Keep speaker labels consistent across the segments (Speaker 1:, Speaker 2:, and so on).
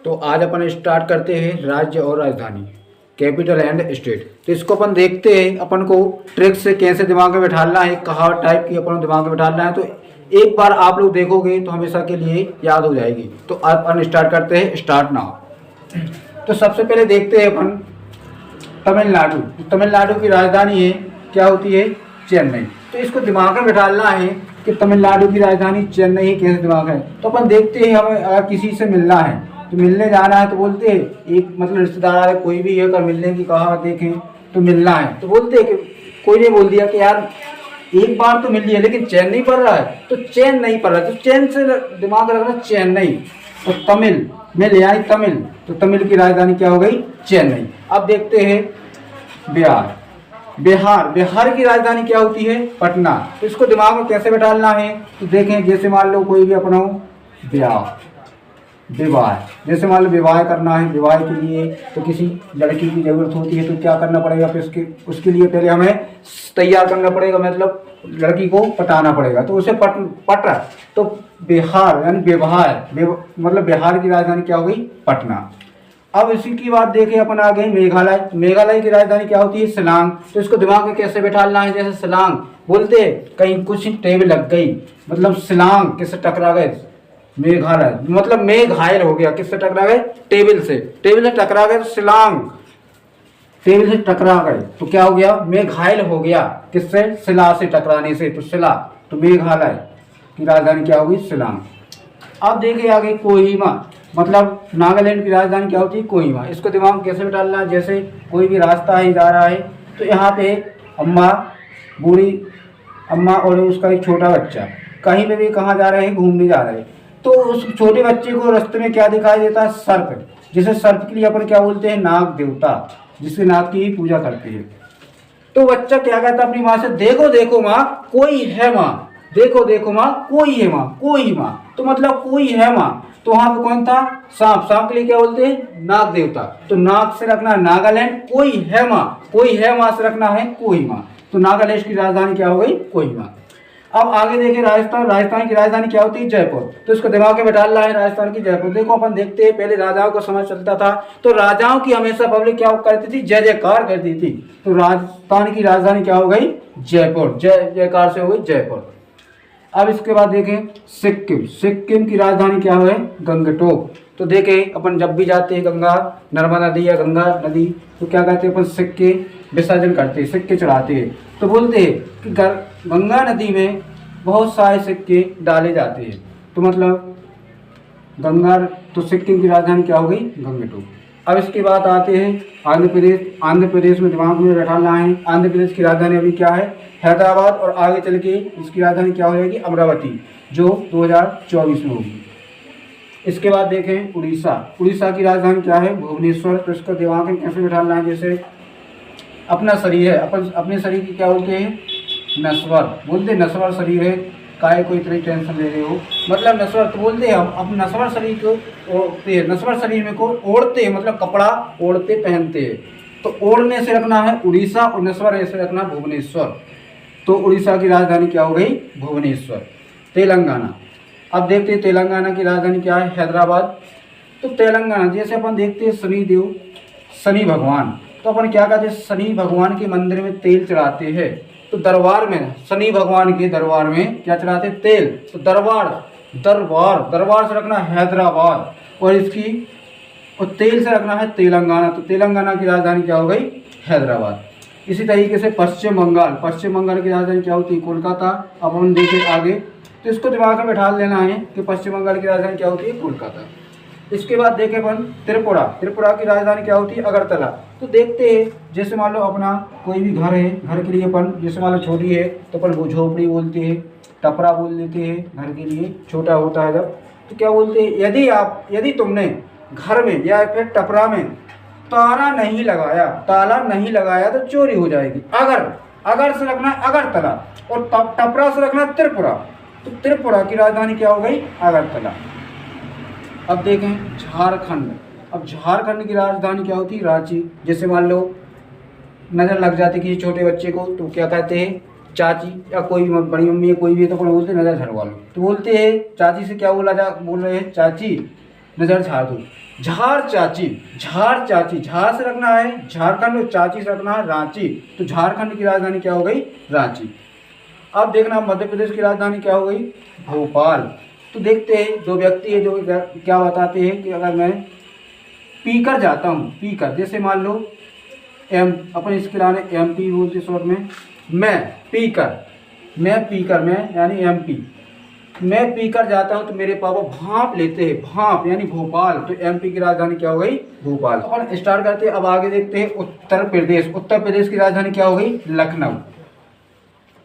Speaker 1: तो आज अपन स्टार्ट करते हैं राज्य और राजधानी, कैपिटल एंड स्टेट। तो इसको अपन देखते हैं, अपन को ट्रिक से कैसे दिमाग में बैठाना है, कहावत टाइप की अपन दिमाग में बैठाना है। तो एक बार आप लोग देखोगे तो हमेशा के लिए याद हो जाएगी। तो अपन स्टार्ट करते हैं, स्टार्ट नाउ। तो सबसे पहले देखते हैं अपन तमिलनाडु। तमिलनाडु की राजधानी है, क्या होती है? चेन्नई। तो इसको दिमाग में बैठाना है कि तमिलनाडु की राजधानी चेन्नई कैसे दिमाग है। तो अपन देखते हैं, हमें अगर किसी से मिलना है तो मिलने जाना है तो बोलते हैं, एक मतलब रिश्तेदार है कोई भी है, अगर मिलने की कहा देखें तो मिलना है तो बोलते हैं कि कोई ने बोल दिया कि यार एक बार तो मिल लिया लेकिन चैन नहीं पड़ रहा है, तो चैन नहीं पड़ रहा है, तो चैन से दिमाग रखना चेन्नई। तो तमिल में ले आई तमिल, तो तमिल की राजधानी क्या हो गई? चेन्नई। अब देखते हैं बिहार। बिहार की राजधानी क्या होती है? पटना। तो इसको दिमाग में कैसे बैठाना है? तो देखें, जैसे मान लो कोई भी अपना हो विवाह, जैसे मान लो विवाह करना है, विवाह के लिए तो किसी लड़की की जरूरत होती है, तो क्या करना पड़ेगा? फिर उसके लिए पहले हमें तैयार करना पड़ेगा, मतलब लड़की को पटाना पड़ेगा, तो उसे पट तो बिहार यानी व्यवहार, मतलब बिहार की राजधानी क्या हो गई? पटना। अब इसी की बात देखें अपन आ गए मेघालय। मेघालय की राजधानी क्या होती है? शिलांग। तो इसको दिमाग में कैसे बैठाना है? जैसे शिलांग बोलते कहीं कुछ टेब लग गई, मतलब शिलांग किससे टकरा गए? मेघालय, मतलब मेघ घायल हो गया, किससे टकरा गए? टेबल से टकरा गए, तो शिलांग टेबल से टकरा गए तो क्या हो गया? मेघ घायल हो गया, किससे? शिला से टकराने से, तो शिला। तो मेघालय की राजधानी क्या होगी? शिलांग। अब देखिए आगे कोहिमा, मतलब नागालैंड की राजधानी क्या होती है? कोहिमा। इसको दिमाग में कैसे बैठाना है? जैसे कोई भी रास्ता है जा रहा है, तो यहाँ पे अम्मा, बूढ़ी अम्मा और उसका एक छोटा बच्चा कहीं पे भी कहाँ जा रहे हैं? घूमने जा रहे हैं। तो उस छोटे बच्चे को रास्ते में क्या दिखाई देता है? सर्प। जिसे सर्प के लिए अपन क्या बोलते हैं? नाग देवता, जिसके नाग की पूजा करते हैं। तो बच्चा क्या कहता है अपनी माँ से? देखो देखो माँ कोई है माँ, देखो देखो माँ कोई है माँ, कोई माँ, तो मतलब कोई है माँ। तो वहां पे कौन था? सांप। सांप के लिए क्या बोलते हैं? नाग देवता। तो नाग से रखना है नागालैंड, कोई है माँ, कोई है माँ से रखना है कोहिमा। तो नागालैंड की राजधानी क्या हो गई? कोहिमा। अब आगे देखें राजस्थान। राजस्थान की राजधानी क्या होती है? जयपुर। तो इसको दिमाग में बैठाना है, राजस्थान की जयपुर। देखो अपन देखते हैं पहले राजाओं का समय चलता था, तो राजाओं की हमेशा पब्लिक क्या करती थी? जय जयकार करती थी। तो राजस्थान की राजधानी क्या हो गई? जयपुर। जय जयकार से हो गई जयपुर। अब इसके बाद देखें सिक्किम। सिक्किम की राजधानी क्या है? गंगटोक। तो देखें अपन जब भी जाते हैं गंगा, नर्मदा नदी या गंगा नदी, तो क्या कहते हैं? अपन सिक्के विसर्जन करते हैं, सिक्के चढ़ाते हैं। तो बोलते हैं कि गंगा नदी में बहुत सारे सिक्के डाले जाते हैं, तो मतलब गंगा। तो सिक्किम की राजधानी क्या हो गई? गंगटोक। अब इसके बाद आते हैं आंध्र प्रदेश। आंध्र प्रदेश में दिमाग में बैठाना है, आंध्र प्रदेश की राजधानी अभी क्या है? हैदराबाद। और आगे चल के इसकी राजधानी क्या हो जाएगी? अमरावती, जो 2024 में होगी। इसके बाद देखें उड़ीसा। उड़ीसा की राजधानी क्या है? भुवनेश्वर। तो इसको दिमाग में कैसे बैठाना है? जैसे अपना शरीर है, अपन अपने शरीर की क्या बोलते हैं? नश्वर बोलते हैं, नश्वर शरीर है, काहे कोई इतनी टेंशन ले रहे हो, मतलब नश्वर। तो बोलते हैं हम अपने नश्वर शरीर को ओढ़ते हैं, नश्वर शरीर में को ओढ़ते हैं, मतलब कपड़ा ओढ़ते पहनते हैं। तो ओढ़ने से रखना है उड़ीसा और नश्वर ऐसे रखना भुवनेश्वर। तो उड़ीसा की राजधानी क्या हो गई? भुवनेश्वर। तेलंगाना। अब देखते हैं तेलंगाना की राजधानी क्या है? हैदराबाद। तो तेलंगाना, जैसे अपन देखते हैं शनिदेव, शनि भगवान, तो अपन क्या कहते हैं? शनि भगवान के मंदिर में तेल चढ़ाते हैं। तो दरबार में शनि भगवान के दरबार में क्या चढ़ाते? तेल। तो दरबार से रखना हैदराबाद, और इसकी और तेल से रखना है तेलंगाना। तो तेलंगाना की राजधानी क्या हो गई? हैदराबाद। इसी तरीके से पश्चिम बंगाल। पश्चिम बंगाल की राजधानी क्या होती है? कोलकाता। अब हम देखें आगे, तो इसको दिमाग में बैठा लेना है कि पश्चिम बंगाल की राजधानी क्या होती है? कोलकाता। इसके बाद देखें अपन त्रिपुरा। त्रिपुरा की राजधानी क्या होती है? अगरतला। तो देखते हैं, जैसे मान लो अपना कोई भी घर है, घर के लिए अपन जैसे मान लो छोटी है तो अपन वो झोपड़ी बोलते हैं, टपरा बोल देते हैं घर के लिए, छोटा होता है जब। तो क्या बोलते हैं? यदि तुमने घर में या फिर टपरा में ताला नहीं लगाया तो चोरी हो जाएगी। अगर से रखना है अगरतला, और टपरा से रखना है त्रिपुरा। तो त्रिपुरा की राजधानी क्या हो गई? अगरतला। अब देखें झारखंड। अब झारखंड की राजधानी क्या होती है? रांची। जैसे मान लो नज़र लग जाती किसी छोटे बच्चे को, तो क्या कहते हैं? चाची, या कोई बड़ी मम्मी है कोई भी है तो बोलते हैं नज़र झड़वा लो। तो बोलते हैं चाची से क्या बोल रहे हैं? चाची नज़र झाड़ दो। झार चाची, झार चाची, झार से रखना है झारखंड और चाची से रखना है रांची। तो झारखंड की राजधानी क्या हो गई? रांची। अब देखना मध्य प्रदेश की राजधानी क्या हो गई? भोपाल। तो देखते हैं दो व्यक्ति है जो क्या बताते हैं कि अगर मैं पीकर जाता हूँ, पीकर, जैसे मान लो अपन इसके लाने MP बोलते शॉर्ट में, मैं पीकर मैं यानी MP, मैं पीकर जाता हूँ तो मेरे पापा भाप लेते हैं, भाप यानी भोपाल। तो MP की राजधानी क्या हो गई? भोपाल। अपन स्टार्ट करते हैं, अब आगे देखते हैं उत्तर प्रदेश। उत्तर प्रदेश की राजधानी क्या हो गई? लखनऊ।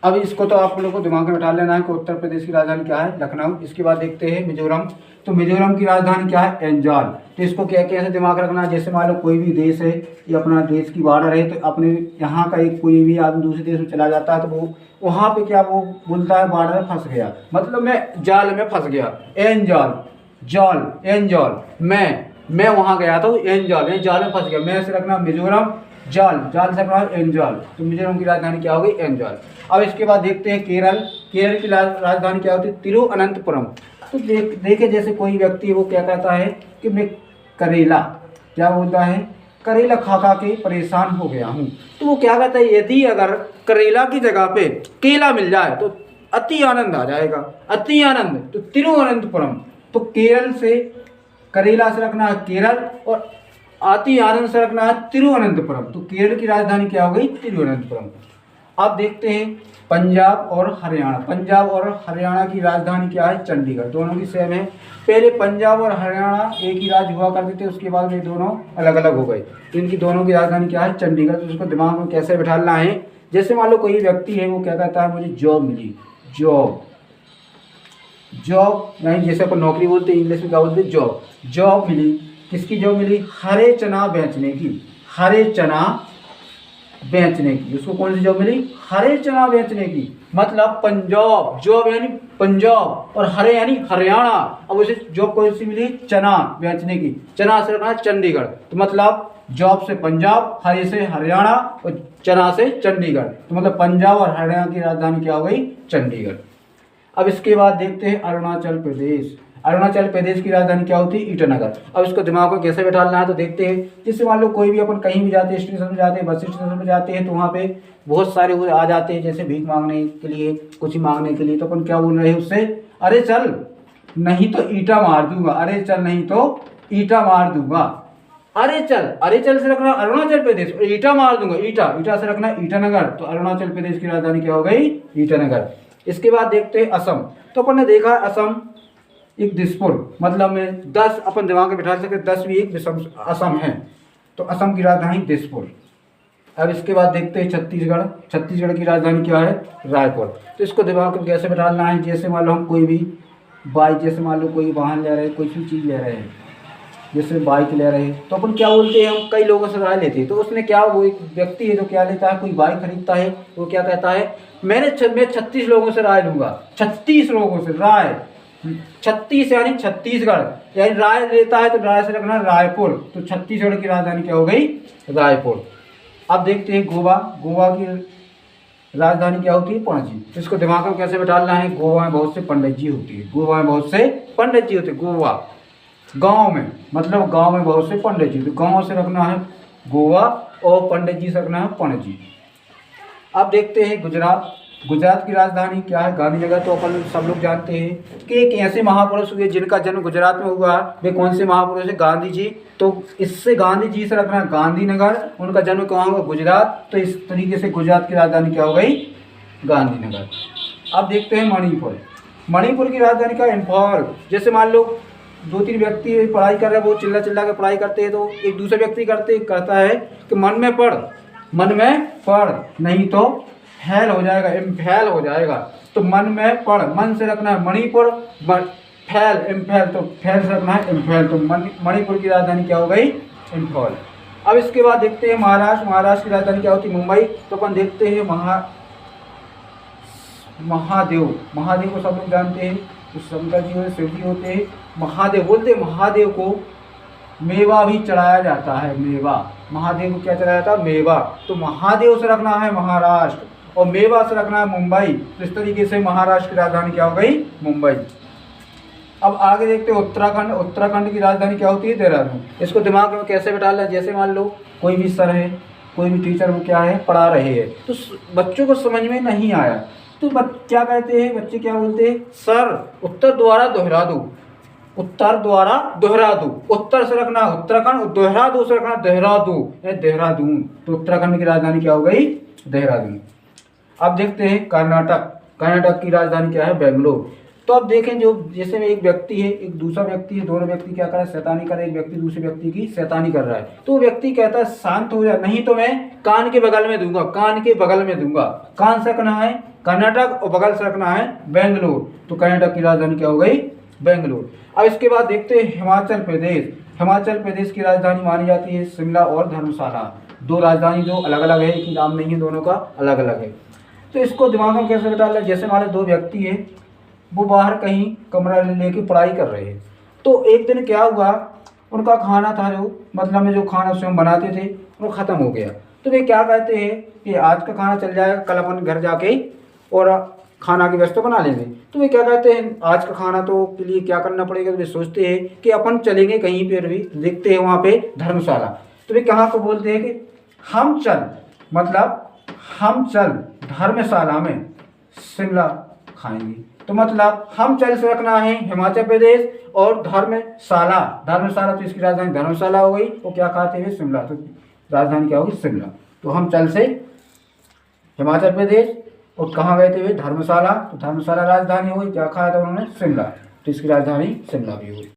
Speaker 1: अब इसको तो आप लोगों को दिमाग में बैठा लेना है कि उत्तर प्रदेश की राजधानी क्या है? लखनऊ। इसके बाद देखते हैं मिजोरम। तो मिजोरम की राजधानी क्या है? ऐंजाल। तो इसको क्या कैसे दिमाग रखना है? जैसे मान लो कोई भी देश है, ये अपना देश की बॉर्डर है, तो अपने यहाँ का एक कोई भी आदमी दूसरे देश में चला जाता है तो वो वहाँ पे क्या वो बोलता है? बॉर्डर में फंस गया, मतलब मैं जाल में फंस गया। ऐंजाल, जाल, ऐंजाल, मैं वहाँ गया था, ऐंजाल, मैं जाल में फंस गया। मैं से रखना मिजोरम, जाल, जाल से रखना ऐंजाल। तो मिजोरम की राजधानी क्या हो गई? ऐंजाल। अब इसके बाद देखते हैं केरल। केरल की राजधानी क्या होती है? तिरुवनंतपुरम। तो देखे जैसे कोई व्यक्ति है वो क्या कहता है कि मैं करेला, क्या बोलता है? करेला खा खा के परेशान हो गया हूँ। तो वो क्या कहता है? यदि अगर करेला की जगह पे केला मिल जाए तो अति आनंद आ जाएगा, अति आनंद। तो तिरुवनंतपुरम। तो केरल से करेला से रखना है केरल और अति आनंद से रखना है तिरुवनंतपुरम। तो केरल की राजधानी क्या हो गई? तिरुवनंतपुरम। अब देखते हैं पंजाब और हरियाणा। पंजाब और हरियाणा की राजधानी क्या है? चंडीगढ़। दोनों की सेम है। पहले पंजाब और हरियाणा एक ही राज्य हुआ करते थे, उसके बाद में दोनों अलग अलग हो गए। तो इनकी दोनों की राजधानी क्या है? चंडीगढ़। तो उसको दिमाग में कैसे बिठाना है? जैसे मान लो कोई व्यक्ति है वो क्या कहता है? मुझे जॉब मिली, जॉब, जॉब यानी जैसे अपन नौकरी बोलते हैं, इंग्लिश में क्या बोलते हैं? जॉब। जॉब मिली, किसकी जॉब मिली? हरे चना बेचने की, हरे चना बेचने की। उसको कौन सी जॉब मिली? हरे चना बेचने की। मतलब पंजाब, जॉब यानी पंजाब, और हरे यानी हरियाणा। अब उसे जॉब कौन सी मिली? चना बेचने की। चना से रखना चंडीगढ़। तो मतलब जॉब से पंजाब, हरे से हरियाणा और चना से चंडीगढ़। तो मतलब पंजाब और हरियाणा की राजधानी क्या हो गई? चंडीगढ़। अब इसके बाद देखते हैं अरुणाचल प्रदेश। अरुणाचल प्रदेश की राजधानी क्या होती है? ईटानगर। अब इसको दिमाग को कैसे बैठाना है? तो देखते हैं, जिससे मान लो कोई भी अपन कहीं भी जाते हैं, स्टेशन में जाते हैं, बस स्टेशन में जाते हैं, तो वहाँ पे बहुत सारे वो आ जाते हैं, जैसे भीख मांगने के लिए, कुछ मांगने के लिए। तो अपन क्या बोल रहे हैं उससे? अरे चल नहीं तो ईटा मार दूंगा, अरे चल नहीं तो ईटा मार दूंगा। अरे चल, अरे चल से रखना अरुणाचल प्रदेश, और ईटा मार दूंगा, ईटा, ईटा से रखना ईटानगर। तो अरुणाचल प्रदेश की राजधानी क्या हो गई? ईटानगर। इसके बाद देखते हैं असम। तो अपन ने देखा असम एक दिसपुर, मतलब में 10 अपन दिमाग में बिठा सकते, 10 भी एक असम है। तो असम की राजधानी दिसपुर। अब इसके बाद देखते हैं छत्तीसगढ़। छत्तीसगढ़ की राजधानी क्या है? रायपुर। तो इसको दिमाग में कैसे बिठाना है? जैसे मान लो हम कोई भी बाइक, जैसे मान लो कोई वाहन ले रहे हैं, कोई भी चीज़ ले रहे हैं, जैसे बाइक ले रहे हैं, तो अपन क्या बोलते हैं? हम कई लोगों से राय लेते हैं। तो उसने क्या, वो एक व्यक्ति है जो क्या लेता है, कोई बाइक खरीदता है, वो क्या कहता है? मैं 36 लोगों से राय लूँगा, 36 लोगों से राय। 36 यानी छत्तीसगढ़, यानी राय लेता है तो राय से रखना रायपुर। तो छत्तीसगढ़ की राजधानी क्या हो गई? रायपुर। अब देखते हैं गोवा। गोवा की राजधानी क्या होती है? पणजी। तो इसको दिमाग में कैसे बैठाना है? गोवा में बहुत से पंडित जी होती है, गोवा में बहुत से पंडित जी होते हैं। गोवा गांव में, मतलब गांव में बहुत से पंडित जी, तो गांव से रखना है गोवा और पंडित जी से रखना है पणजी। अब देखते हैं गुजरात। गुजरात की राजधानी क्या है? गांधीनगर। तो अपन सब लोग जानते हैं कि एक ऐसे महापुरुष हुए जिनका जन्म गुजरात में हुआ। वे कौन से महापुरुष है? गांधी जी। तो इससे गांधी जी से रखना है गांधीनगर। उनका जन्म कहाँ हुआ? गुजरात। तो इस तरीके से गुजरात की राजधानी क्या हो गई? गांधीनगर। अब देखते हैं मणिपुर। मणिपुर की राजधानी क्या? इम्फाल। जैसे मान लो 2-3 व्यक्ति पढ़ाई कर रहे हैं, वो चिल्ला चिल्ला के पढ़ाई करते हैं, तो एक दूसरे व्यक्ति कहता है कि मन में पढ़, मन में पढ़, नहीं तो फैल हो जाएगा, इम्फैल हो जाएगा। तो मन में पढ़, मन से रखना है मणिपुर, फैल, इम्फैल, तो फैल से रखना है इम्फैल। तो मणिपुर की राजधानी क्या हो गई? इम्फाल। अब इसके बाद देखते हैं महाराष्ट्र। महाराष्ट्र की राजधानी क्या होती है? मुंबई। तो अपन देखते हैं महादेव। महादेव को सब लोग जानते हैं, तो शंकर जी होते, शिव जी होते हैं। महादेव बोलते हैं, महादेव को मेवा भी चढ़ाया जाता है, मेवा। महादेव को क्या चढ़ाया जाता है? मेवा। तो महादेव से रखना है महाराष्ट्र और मेवा से रखना है मुंबई। तो इस तरीके से महाराष्ट्र की राजधानी क्या हो गई? मुंबई। अब आगे देखते हैं उत्तराखंड। उत्तराखंड की राजधानी क्या होती है? देहरादून। इसको दिमाग में कैसे बैठा लें? जैसे मान लो कोई भी सर है, कोई भी टीचर वो क्या है पढ़ा रहे हैं, तो बच्चों को समझ में नहीं आया तो क्या कहते हैं बच्चे, क्या बोलते हैं? सर उत्तर द्वारा दोहरा दो, उत्तर द्वारा दोहरा दो। उत्तर से रखना उत्तराखंड, दोहरा दो से रखना देहरादून, देहरादून। तो उत्तराखंड की राजधानी क्या हो गई? देहरादून। अब देखते हैं कर्नाटक। कर्नाटक की राजधानी क्या है? बेंगलोर। तो अब देखें, जो जैसे में एक व्यक्ति है, एक दूसरा व्यक्ति है, दोनों व्यक्ति क्या कर रहे हैं? शैतानी कर रहे हैं। एक व्यक्ति दूसरे व्यक्ति की शैतानी कर रहा है, तो वो व्यक्ति कहता है शांत हो जा, नहीं तो मैं कान के बगल में दूंगा, कान के बगल में दूंगा। कान से रखना है कर्नाटक और बगल से रखना है बेंगलोर। तो कर्नाटक की राजधानी क्या हो गई? बेंगलोर। अब इसके बाद देखते हैं हिमाचल प्रदेश। हिमाचल प्रदेश की राजधानी मानी जाती है शिमला और धर्मशाला। दो राजधानी जो अलग अलग है, एक ही नाम नहीं है, दोनों का अलग अलग है। तो इसको दिमाग में कैसे बैठा लें? जैसे हमारे दो व्यक्ति है, वो बाहर कहीं कमरा लेके पढ़ाई कर रहे हैं। तो एक दिन क्या हुआ, उनका खाना था जो मतलब में जो खाना स्वयं बनाते थे वो ख़त्म हो गया। तो वे क्या कहते हैं कि आज का खाना चल जाएगा, कल अपन घर जाके और खाना की व्यवस्था बना लेंगे। तो वे क्या कहते हैं आज का खाना तो के लिए क्या करना पड़ेगा? तो वे सोचते हैं कि अपन चलेंगे कहीं पर भी, देखते हैं वहाँ पे धर्मशाला। तो वे कहाँ को बोलते हैं कि हम चल, मतलब हम चल धर्मशाला में शिमला खाएंगे। तो मतलब हम चल से रखना है हिमाचल प्रदेश और धर्मशाला, धर्मशाला तो इसकी राजधानी धर्मशाला हो गई। वो क्या खाते हैं? शिमला। तो राजधानी क्या होगी? शिमला। तो हम चल से हिमाचल प्रदेश और कहाँ गए थे? धर्मशाला। तो धर्मशाला राजधानी हो गई। क्या खाया था उन्होंने? शिमला। तो इसकी राजधानी शिमला भी हुई।